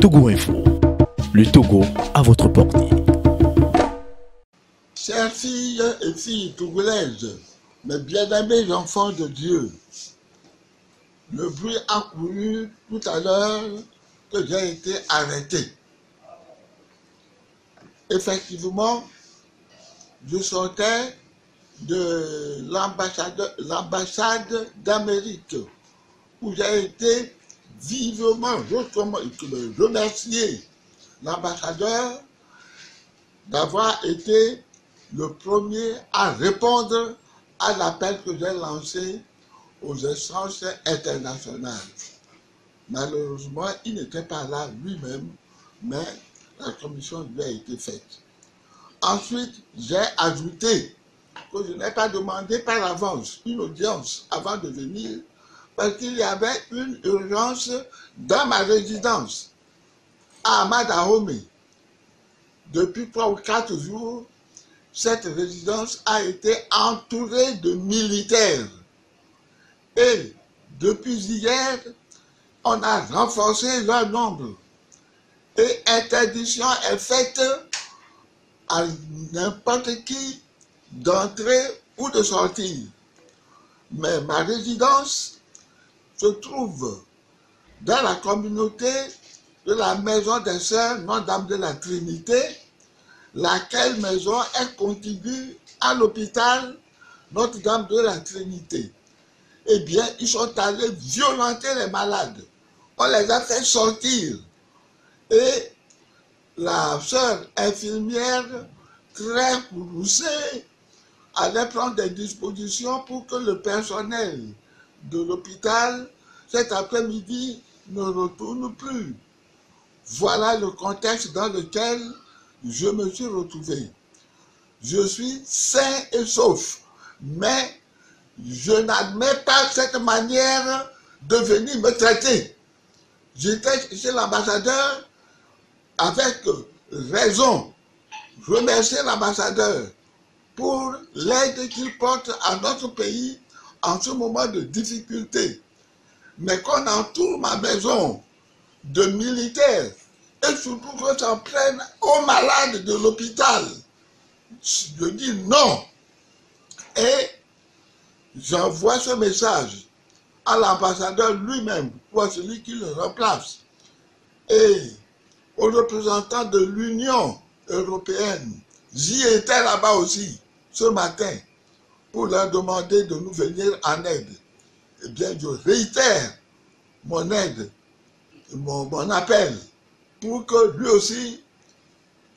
Togo Info, le Togo à votre portée. Chères filles et filles togolaises, mes bien-aimés enfants de Dieu, le bruit a couru tout à l'heure que j'ai été arrêté. Effectivement, je sortais de l'ambassade d'Amérique où j'ai été vivement remercier l'ambassadeur d'avoir été le premier à répondre à l'appel que j'ai lancé aux instances internationales. Malheureusement, il n'était pas là lui-même, mais la commission lui a été faite. Ensuite, j'ai ajouté que je n'ai pas demandé par avance une audience avant de venir parce qu'il y avait une urgence dans ma résidence à Amadahome. Depuis 3 ou 4 jours, cette résidence a été entourée de militaires. Et depuis hier, on a renforcé leur nombre. Et interdiction est faite à n'importe qui d'entrer ou de sortir. Mais ma résidence se trouve dans la communauté de la maison des sœurs Notre-Dame de la Trinité, laquelle maison est contiguë à l'hôpital Notre-Dame de la Trinité. Eh bien, ils sont allés violenter les malades. On les a fait sortir. Et la sœur infirmière, très poussée, allait prendre des dispositions pour que le personnel de l'hôpital, cet après-midi, ne retourne plus. Voilà le contexte dans lequel je me suis retrouvé. Je suis sain et sauf, mais je n'admets pas cette manière de venir me traiter. J'étais chez l'ambassadeur avec raison, remercier l'ambassadeur pour l'aide qu'il porte à notre pays en ce moment de difficulté. Mais qu'on entoure ma maison de militaires et surtout qu'on s'en prenne aux malades de l'hôpital, je dis non. Et j'envoie ce message à l'ambassadeur lui-même, ou à celui qui le remplace, et aux représentants de l'Union européenne. J'y étais là-bas aussi, ce matin, pour leur demander de nous venir en aide. Eh bien, je réitère mon aide, mon appel, pour que lui aussi,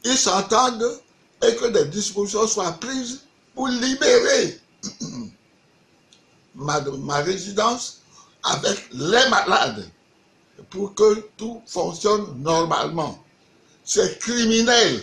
il s'entende et que des dispositions soient prises pour libérer ma résidence avec les malades pour que tout fonctionne normalement. C'est criminel.